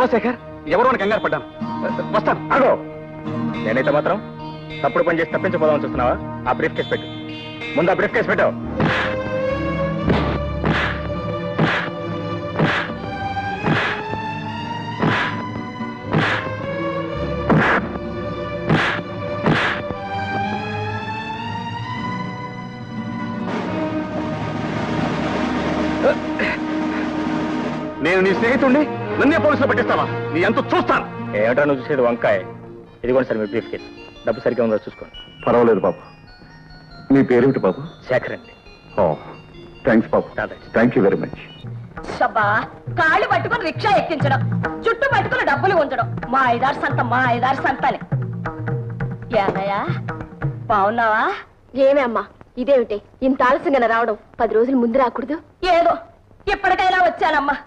అవునా శేఖర్? ఎవరో అని కంగారు పడ్డాను. వస్తాను. అగో నేనైతే మాత్రం తప్పుడు పని చేసి తప్పించిపోదామని చూస్తున్నావా? ఆ బ్రీఫ్ కేసు పెట్టు. ముందు ఆ బ్రీఫ్ కేసు పెట్టావు. నేను నీ స్నేహితుడిని, నన్నే పోలీసులు పట్టిస్తావా? నీ ఎంత చూస్తాను. ఏమిటా నువ్వు చూసేది వంకాయ? ఇదిగోండి సార్ మీ బ్రీఫ్ కేసు. డబ్బు సరిగ్గా ఉందో చూసుకోండి. పర్వాలేదు బాబు. మీ పేరేమిటి బాబు? శేఖర్ అండి. థ్యాంక్స్ బాబు. Thank you very much. షబ్బా, కాళ్ళు పట్టుకుని రిక్షా ఎక్కించడం, చుట్టూ పట్టుకుని డబ్బులు ఉంచడం, మా ఐదారు సంతని. ఏనయ్యా బాగున్నావా? ఏమే అమ్మా ఇదేమిటి ఇంత ఆలస్యంగా రావడం? 10 రోజులు ముందు రాకూడదు? ఏదో ఇప్పటికైనా వచ్చానమ్మా.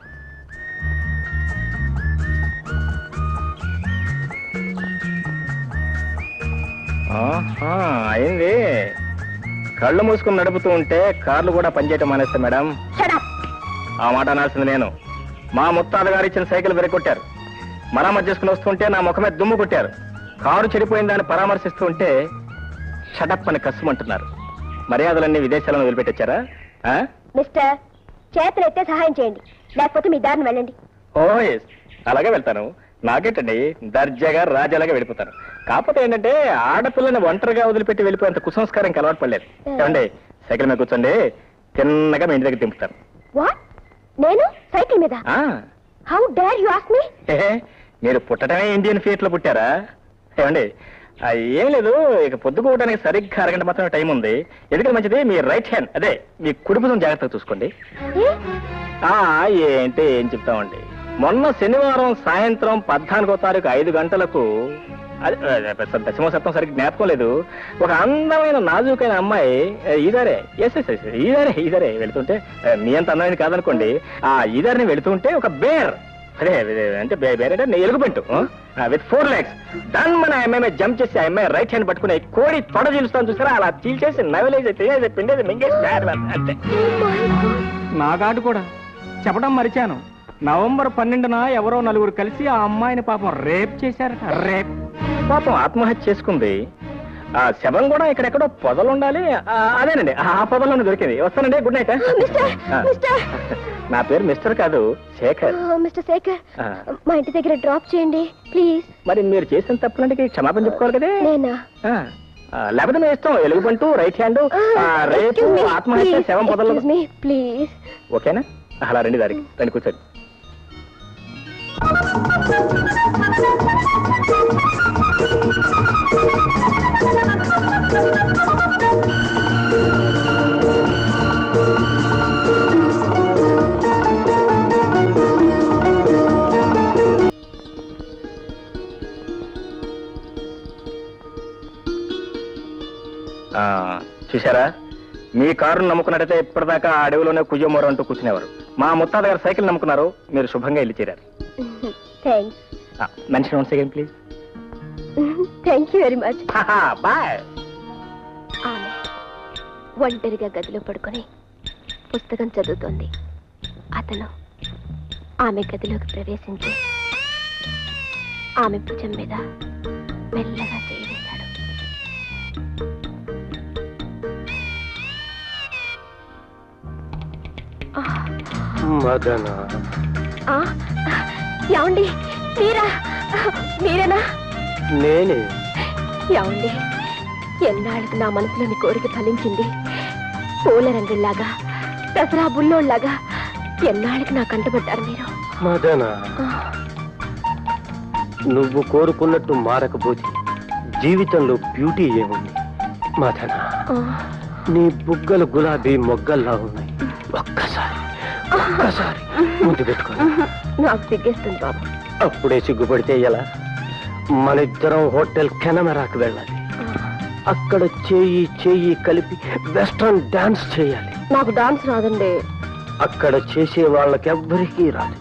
అయింది. కళ్ళు మూసుకుని నడుపుతూ ఉంటే కార్లు కూడా పనిచేయటం మానేస్తా మేడం. ఆ మాట అనాల్సింది నేను. మా ముత్తాత గారు ఇచ్చిన సైకిల్ వెరగొట్టారు. మరామతు చేసుకుని వస్తుంటే నా ముఖమే దుమ్ము కొట్టారు. కారు చెడిపోయిందని పరామర్శిస్తూ ఉంటే షటప్ అని కష్టమంటున్నారు. మర్యాదలన్నీ విదేశాలను వదిలిపెట్టొచ్చారా? మిస్టర్, చేతులెత్తే సహాయం చేయండి, లేకపోతే మీ దారిని వెళ్ళండి. ఓ ఎస్, అలాగే వెళ్తాను. నాకేంటండి, దర్జాగా రాజాలాగా వెళ్ళిపోతాను. కాకపోతే ఏంటంటే ఆడపిల్లని ఒంటరిగా వదిలిపెట్టి వెళ్ళిపోయేంత కుసంస్కారం అలవాటు పడలేదు. ఏమండి, సైకిల్ మీద కూర్చోండి, తిన్నగా మీ ఇంటి దగ్గర దింపుతాను. వాట్? నేను సైకిల్ మీద? How dare you ask me? మీరు పుట్టడమే ఇండియన్ ఫియట్ లో పుట్టారా? ఏమండి, ఏం లేదు, ఇక పొద్దుకోవడానికి సరిగ్గా అరగంట మాత్రమే టైం ఉంది. ఎందుకంటే మంచిది మీ రైట్ హ్యాండ్, అదే మీ కుడి భుజం జాగ్రత్తగా చూసుకోండి. ఏంటి ఏం చెప్తామండి, మొన్న శనివారం సాయంత్రం 14వ తారీఖు 5 గంటలకు, దశమ సప్తం సరిగ్గా జ్ఞాపకం లేదు, ఒక అందమైన నాజూకైన అమ్మాయి ఈదారే ఈదారే వెళుతుంటే, మీ అంత అందమైనది కాదనుకోండి, ఆ ఈదారిని వెళుతుంటే ఒక బేర్, అదే అంటే బేర్ అంటే ఎలుగుబంటు విత్ 4 legs డన్ మన అమ్మాయి జంప్ చేసి ఆ అమ్మాయి రైట్ హ్యాండ్ పట్టుకుని కోడి తొడ చీలుస్తాను చూసారా, అలా చీల్చేసి నవలేసి తినేసి పిండేసి మింగేసి అంతే. నా గాడు కూడా చెప్పడం మరిచాను. నవంబర్ 12న ఎవరో 4 కలిసి ఆ అమ్మాయిని పాపం రేప్ చేశారట. రేప్. పాపం ఆత్మహత్య చేసుకుంది. ఆ శవం కూడా ఇక్కడెక్కడో పొదలు ఉండాలి. అదేనండి, ఆ పొదలోనే దొరికింది. వస్తానండి, గుడ్ నైట్. నా పేరు మిస్టర్ కాదు, శేఖర్. మిస్టర్ శేఖర్, మా ఇంటి దగ్గర డ్రాప్ చేయండి ప్లీజ్. మరి మీరు చేసిన తప్పులంటే క్షమాపణ చెప్పుకోవాలి కదా. నేనా? లేకపోతే మీ ఇష్టం, ఎలుగుబంటూ, రైట్ హ్యాండ్, రేపు, ఆత్మహత్య, శవం పొదలు. ప్లీజ్. ఓకేనా? అలా రండి, దారికి రండి, కూర్చోండి. చూసారా, మీ కారును నమ్ముకున్నట్టయితే ఇప్పటిదాకా ఆ అడవిలోనే కుయ్యమోరు అంటూ కూర్చునేవారు. మా ముత్తాత గారు సైకిల్ నమ్ముకున్నారు, మీరు శుభంగా ఇల్లు చేరారు. Mention once again please. Thank you very much. Bye. ఆమె ఒంటరిగా గదిలో పడుకొని పుస్తకం చదువుతోంది. అతను ఆమె గదిలోకి ప్రవేశించి ఆమె భుజం మీద మెల్లగా చేయి వేశాడు. మదన, ఏమండి, మీరేనా? నేనే. ఏమండి, ఎన్నాళ్ళకి నా మనసులోని కోరిక ఫలించింది. పూల రంగుల్లాగా, దసరా బుల్లోళ్లాగా ఎన్నాళ్ళకి నా కంటపడ్డారు మీరు. మదన, నువ్వు కోరుకున్నట్టు మారకపోతే జీవితంలో బ్యూటీ ఏముంది? మదన, నీ బుగ్గలు గులాబీ మొగ్గల్లా ఉన్నాయి. ఒక్కసారి ముందు పెట్టుకో. నాకు సిగ్గేస్తుంది బాబు. అప్పుడే సిగ్గుపడితే ఎలా? మన ఇద్దరం హోటల్ కెనమరాకు వెళ్ళాలి. అక్కడ చేయి కలిపి వెస్ట్రన్ డాన్స్ చేయాలి. నాకు డాన్స్ రాదండి. అక్కడ చేసే వాళ్ళకెవ్వరికీ రాదు.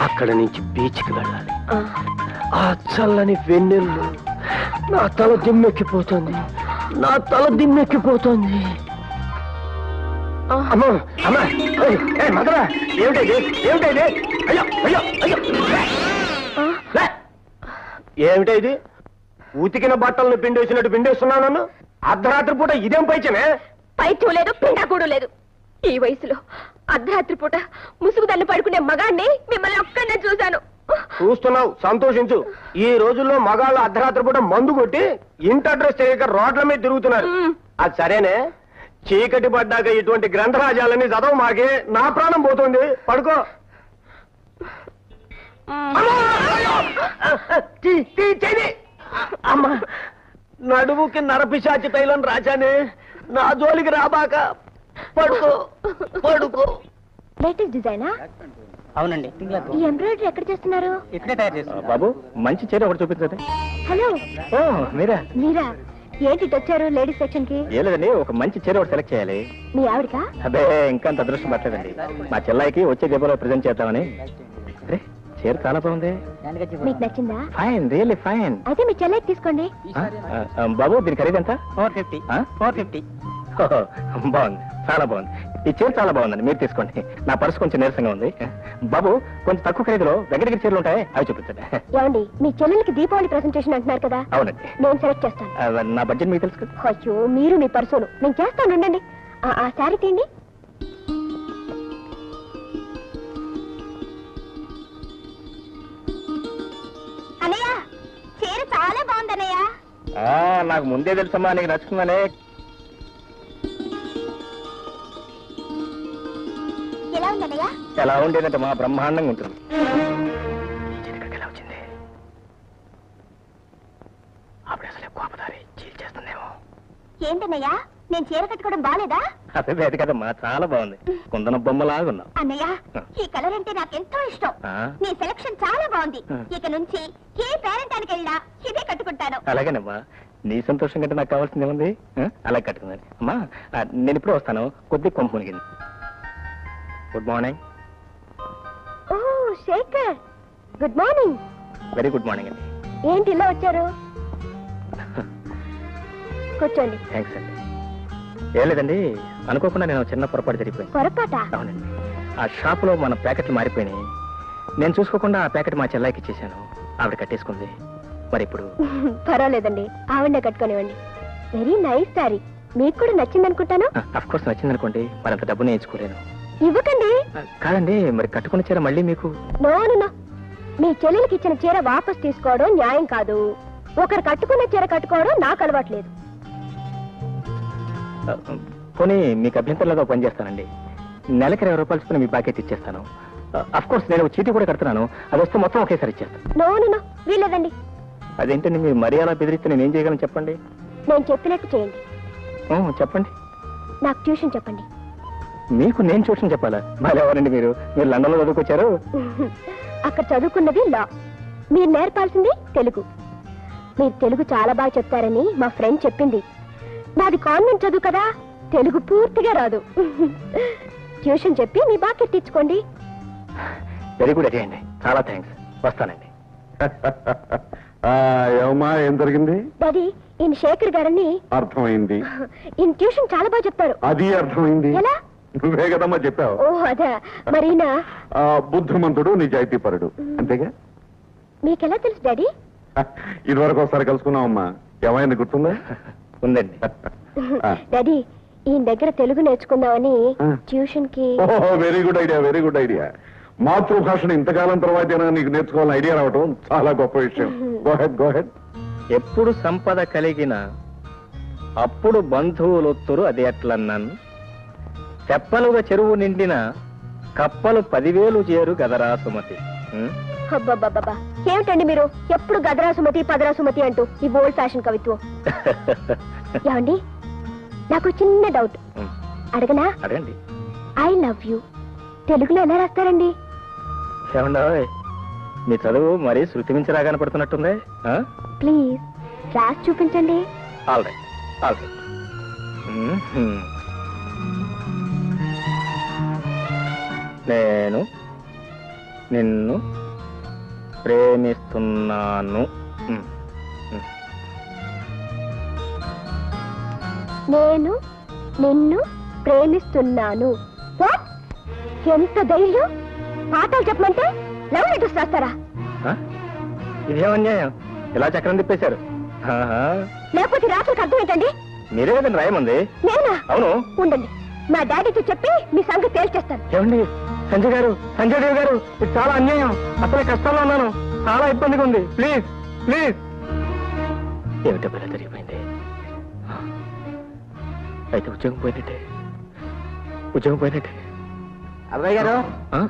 అక్కడ నుంచి బీచ్కి వెళ్ళాలి. ఆ చల్లని వెన్నెల్లు నా తల దిమ్మెక్కిపోతుంది. అమ్మా, అమ్మా, మదరా, ఏమిటైతే? అయ్యో అయ్యో అయ్యో. ఏమిటా ఇది? ఉతికిన బట్టలను పిండేసినట్టు పిండేస్తున్నావు నన్ను. అర్ధరాత్రి పూట ఇదేం పైచమే? పైత్యం లేదు, పిండాకుడు లేదు. ఈ వయసులో అర్ధరాత్రి పూట ముసుగుదల్లి పడుకునే మగాన్ని మిమ్మల్ని ఒక్కనే చూశాను. చూస్తున్నావు, సంతోషించు. ఈ రోజుల్లో మగాళ్ళు అర్ధరాత్రి పూట మందు కొట్టి ఇంటి అడ్రస్ తెలియక రోడ్ల మీద తిరుగుతున్నారు. అది సరేనే, చీకటి పడ్డాక ఇటువంటి గ్రంథరాజాలన్నీ చదవ మాకే నా ప్రాణం పోతుంది. పడుకో. అమ్మా, నడుముకి నరపిశాచి తైలం రాజానే, నా జోలికి రాబాక. పడుకో పడుకో. లేటెస్ట్ డిజైనా? అవునండి. ఈ ఎంబ్రాయిడరీ ఎక్కడ చేస్తున్నారు? ఇక్కడే తయారు చేస్తాను. బాబు మంచి చీర ఒకటి చూపించండి. హలో, ఓ మీరా? మీరా? ఏంటి ఇటు వచ్చారు లేడీస్ సెక్షన్ కి? ఏ లేదండి, ఒక మంచి చీర ఒకటి సెలెక్ట్ చేయాలి. మీ ఆవిడకా? అదే ఇంకా అంత అదృష్టం పట్టలేదండి. మా చెల్లాయికి వచ్చే దీపావళి ప్రజెంట్ చేద్దామని. అరే చీర చాలా బాగుంది. మీకు నచ్చిందా? Fine, really fine. అయితే మీ చెల్లెకి తీసుకోండి. బాబు దీని ఖరీదు ఎంత? 450. 450. బాగుంది, చాలా బాగుంది. ఈ చీర చాలా బాగుందండి, మీరు తీసుకోండి. నా పర్సు కొంచెం నీరసంగా ఉంది. బాబు కొంచెం తక్కువ ఖరీదులో వెంకటగిరి చీరలు ఉంటాయి, అవి చూపించండి. ఏమండి, మీ చెల్లెలకి దీపావళి ప్రెసెంటేషన్ అంటున్నారు కదా? అవునండి. నేను సెలెక్ట్ చేస్తాను. నా బడ్జెట్ మీకు తెలుసు కదా. అయ్యో, మీరు మీ పర్సును నేను చేస్తాను. ఉండండి. ఆ శారీ తీయండి. అన్నయ్య, చీర చాలా బాగుందన్నయ్య. నాకు ముందే తెలుసమ్మా నీకు నచ్చుతుందనే. ఎలా ఉందన్నయ్య? ఎలా ఉండేదంటే మా బ్రహ్మాండంగా ఉంటుంది. ఎలా వచ్చింది? అప్పుడు అసలు కోపదారి చీల్చేస్తుందేమో. ఏంటన్నయ్య, నేను చీర కట్టుకోవడం బాలేదా? అదే లేదు కదమ్మా, చాలా బాగుంది. కుందన బొమ్మలాగున్నావు. అన్నయ్య, ఈ కలర్ అంటే నాకెంతో ఇష్టం. నీ సెలక్షన్ చాలా బాగుంది. ఇక నుంచి ఏ పేరెంటానికి వెళ్ళినా ఇదే కట్టుకుంటాను. అలాగేనమ్మా, నీ సంతోషం కంటే నాకు కావాల్సింది ఏముంది? అలా కట్టుకుందండి. అమ్మా నేను ఇప్పుడు వస్తాను, కొద్ది కొంపు మునిగింది. Good morning. ఓ Shekhar, good morning. Very good morning అండి. ఏంటి ఇలా వచ్చారు? కూర్చోండి. థ్యాంక్స్ అండి. ఏం లేదండి, అనుకోకుండా నేను చిన్న పొరపాటు జరిగిపోయింది. పొరపాట? అవునండి. ఆ షాపులో మన ప్యాకెట్లు మారిపోయినాయి. నేను చూసుకోకుండా ఆ ప్యాకెట్ మా చెల్లాయికి ఇచ్చేసాను. ఆవిడ కట్టేసుకుంది. మరి ఇప్పుడు పర్వాలేదండి, ఆవిడనే కట్టుకోనివ్వండి. Very nice sari. మీకు కూడా నచ్చింది అనుకుంటాను. అఫ్ కోర్స్ నచ్చిందనుకోండి, మరి అంత డబ్బు నేను ఇచ్చుకోలేను. ఇవ్వకండి. కాదండి, మరి కట్టుకున్న చీర మళ్ళీ మీకు. నో నో నో, మీ చెల్లెలకి ఇచ్చిన చీర వాపస్ తీసుకోవడం న్యాయం కాదు. ఒకరు కట్టుకున్న చీర కట్టుకోవడం నాకు అలవాట్లేదు. పోనీ మీకు అభ్యంతరంలో పని చేస్తానండి. నెలకి 20 రూపాయలు చొప్పున మీ ప్యాకెట్ ఇచ్చేస్తాను. అఫ్ కోర్స్ నేను చీటీ కూడా కడుతున్నాను, అది వస్తే మొత్తం ఒకేసారి ఇచ్చేస్తాను. నో నో నో, వీలేదండి. అదేంటండి, మీరు మరీ అలా బెదిరిస్తే నేను ఏం చేయగలను చెప్పండి. నేను చెప్పినట్టు చేయండి. చెప్పండి. నాకు ట్యూషన్ చెప్పండి. మీకు నేను ట్యూషన్ చెప్పాలా? మరి ఎవరండి మీరు? మీరు లండన్లో చదువుకొచ్చారు? అక్కడ చదువుకున్నది లా, మీరు నేర్పాల్సింది తెలుగు. మీరు తెలుగు చాలా బాగా చెప్తారని మా ఫ్రెండ్ చెప్పింది. నాది కాన్వెంట్ చదువు కదా, తెలుగు పూర్తిగా రాదు. ట్యూషన్ చెప్పి మీ బాధ్యత తెచ్చుకోండి. వెరీ గుడ్ అండి, చాలా థ్యాంక్స్. వస్తానండి. ఏమమ్మా, ఏం జరిగింది? డాడీ, ఈయన శేఖర్ గారని. అర్థమైంది. ఈయన ట్యూషన్ చాలా బాగా చెప్తారు. అది అర్థమైంది. ఎలా? నువ్వే కదమ్మా చెప్పావు. ఓ అదా, మరి ఈయన బుద్ధిమంతుడు, నిజాయితీపరుడు, అంతేగా? మీకెలా తెలుసు డాడీ? ఇదివరకు ఒకసారి కలుసుకున్నావమ్మా, ఏమైంది గుర్తుందా? ఉందండి. డాడీ, ఈయన దగ్గర తెలుగు నేర్చుకుందామని ట్యూషన్ కి. ఓహో, very good idea, very good idea. మాతృభాషను ఇంతకాలం తర్వాతైనా నీకు నేర్చుకోవాలని ఐడియా రావటం చాలా గొప్ప విషయం. Go head, go head. ఎప్పుడు సంపద కలిగిన అప్పుడు బంధువులొత్తురు, అది ఎట్లన్నాను. తెప్పలుగా చెరువు నిండిన కప్పలు 10,000 చేరు గదరా సుమతి. అబ్బబ్బబ్బబ్బా, ఏమిటండి మీరు ఎప్పుడు గదరా సుమతి పదరా సుమతి అంటూ ఈ ఓల్డ్ ఫ్యాషన్ కవిత్వం. ఏమండి, నాకు చిన్న డౌట్ అడగనా? అడగండి. ఐ లవ్ యూ తెలుగులో ఎలా రాస్తారండి? ఏమండో, మీ చదువు మరీ శృతి మించి కనపడుతున్నట్టుంది. ప్లీజ్ రాసి చూపించండి. All right, all right. నేను నిన్ను ప్రేమిస్తున్నాను. నేను నిన్ను ప్రేమిస్తున్నాను. What? ఎంత ధైర్యం! పాఠాలు చెప్పమంటే లవ్ లెటర్స్ రాస్తారా? ఇదేమన్యాయం? ఇలా చక్రం తిప్పేశారు. ఆహా. లేకపోతే రాత్రికి అర్థం ఏంటండి? మీరే కదండి రాయమంది. నేనా? అవును. ఉండండి, మా డాడీతో చెప్పి మీ సంగతి తేల్చేస్తాను. ఏమండి సంజయ్ గారు, సంజయ్ దేవ్ గారు, ఇది చాలా అన్యాయం. అసలే కష్టాల్లో ఉన్నాను, చాలా ఇబ్బందిగా ఉంది. Please please. ఏమిటో పిల్ల జరిగిపోయింది. అయితే ఉద్యోగం పోయినట్టే, ఉద్యోగం పోయినట్టే. అబ్బాయి గారు, ఆ?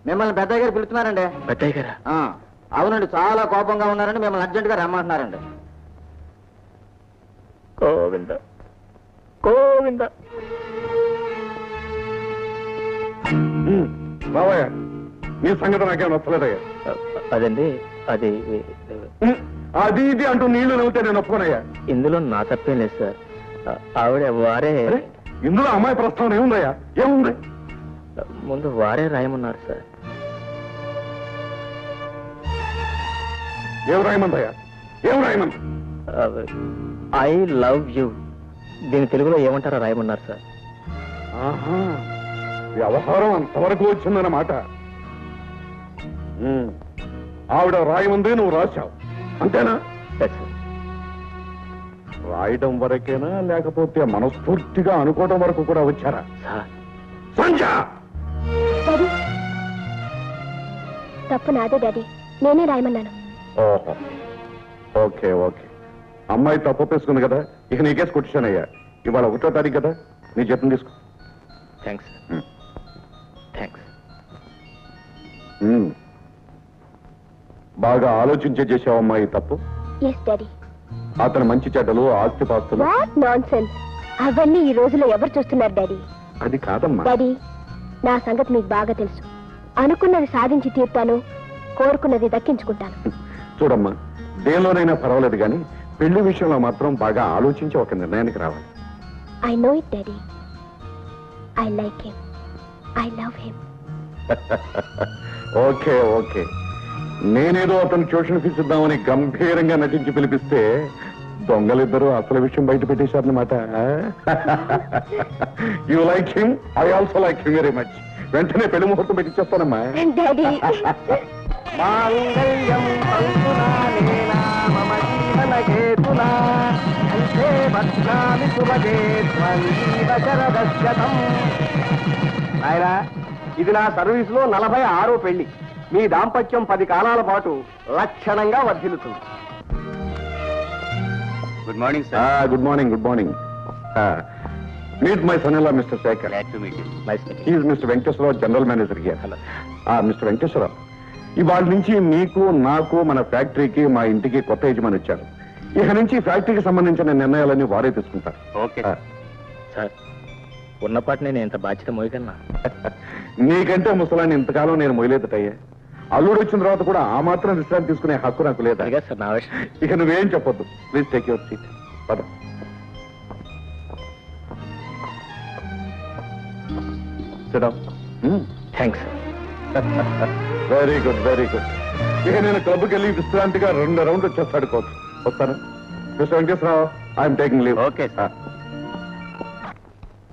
మిమ్మల్ని పెద్దయ్య గారు పిలుస్తున్నారండి. పెద్దయ్య గారా? అవునండి, చాలా కోపంగా ఉన్నారండి, మిమ్మల్ని అర్జెంట్ గా రమ్మంటున్నారండి. గోవింద గోవింద. బాబాయ్, నీ సంగతి నాకేం నచ్చలేదయ్యా. అదండి, అది అది ఇది అంటూ నీళ్లు నవ్వుతే నేను ఒప్పుకోనయ్యా. ఇందులో నా తప్పేం లేదు సార్. ఆవిడ వారే, అరే, ఇందులో అమ్మాయి ప్రస్తావన ఏముందయ్యా? ఏముంది? ముందు వారే రాయమన్నారు సార్. ఏం రాయమందయ్యా? ఏం రాయమంది? I love you. దీని తెలుగులో ఏమంటారో రాయమన్నారు సార్. ఆహా, వ్యవహారం అంతవరకు వచ్చిందన్నమాట. ఆవిడ రాయమంది, నువ్వు రాశావు, అంతేనా? Yes, sir. రాయడం వరకేనా, లేకపోతే మనస్ఫూర్తిగా అనుకోవడం వరకు కూడా వచ్చారా? సార్, సంజయ్, డాడీ, తప్పు నాదే డాడీ, నేనే రాయమన్నాను. ఓహో, ఓకే ఓకే. అమ్మాయి తప్పు ఒప్పేసుకుంది కదా, ఇక నీకేసి కొట్టిశానయ్యా. ఇవాళ 1వ తారీఖు కదా, నీ జీతం తీసుకో. Thanks thanks. బాగా ఆలోచించే చేసావు అమ్మాయి తప్పు. Yes daddy. అతను మంచి చెడ్డలు, ఆస్తిపాస్తులు, వాట్ నాన్సెన్స్, అవన్నీ ఈ రోజులో ఎవరు చూస్తున్నారు డాడీ? అది కాదమ్మా. డాడీ, నా సంగతి మీకు బాగా తెలుసు. అనుకున్నది సాధించి తీర్తాను, కోరుకున్నది దక్కించుకుంటాను. చూడమ్మా, దేనిలోనైనా పర్వాలేదు కానీ పెళ్లి విషయంలో మాత్రం బాగా ఆలోచించి ఒక నిర్ణయానికి రావాలి. I know it daddy. I like him, I love him. Okay okay. నేనేదో అతను ట్యూషన్ ఫీజు ఇద్దామని గంభీరంగా నటించి పిలిపిస్తే దొంగలిద్దరూ అసలు విషయం బయట పెట్టేశారనమాట. You like him, I also like him very much. వెంటనే పెళ్లి ముహూర్తం పెట్టించేస్తానమ్మా. డాడీ, మాంగళ్యం తంతునా మమ జీవన హేతునా అంతే భద్రామి సుభగే త్వమీవ శరదశతం. నాయనా, ఇది నా సర్వీస్ లో 46వ పెళ్లి. మీ దాంపత్యం 10 కాలాల పాటు లక్షణంగా వర్ధిల్లుతుంది. Good morning good morning, good morning. Meet my son in law mister Shekhar. He's mister Venkateswara Rao, general manager here. Mister Venkateswara Rao, ఇవాళ నుంచి మీకు, నాకు, మన ఫ్యాక్టరీకి, మా ఇంటికి కొత్త యజమాని వచ్చారు. ఇక నుంచి ఫ్యాక్టరీకి సంబంధించిన నిర్ణయాలన్నీ వారే తీసుకుంటారు. Okay sir. ఉన్నపాటి నేను ఎంత బాధ్యత మోయగలనా? నీకంటే ముసలాన్ని ఇంతకాలం నేను మొయలేదటయ్యా. అల్లుడు వచ్చిన తర్వాత కూడా ఆ మాత్రం విశ్రాంతి తీసుకునే హక్కు నాకు లేదా? అదిగా సార్ నా విషయం. ఇక నువ్వేం చెప్పొద్దు. Please take your seat. పద. Thanks sir. Very good, very good. ఇక నేను క్లబ్కి వెళ్ళి విశ్రాంతిగా 2 రౌండ్లు వచ్చేస్తాడుకోవచ్చు. వస్తాను. Mister Venkateswara Rao, I'm taking leave. Okay sir.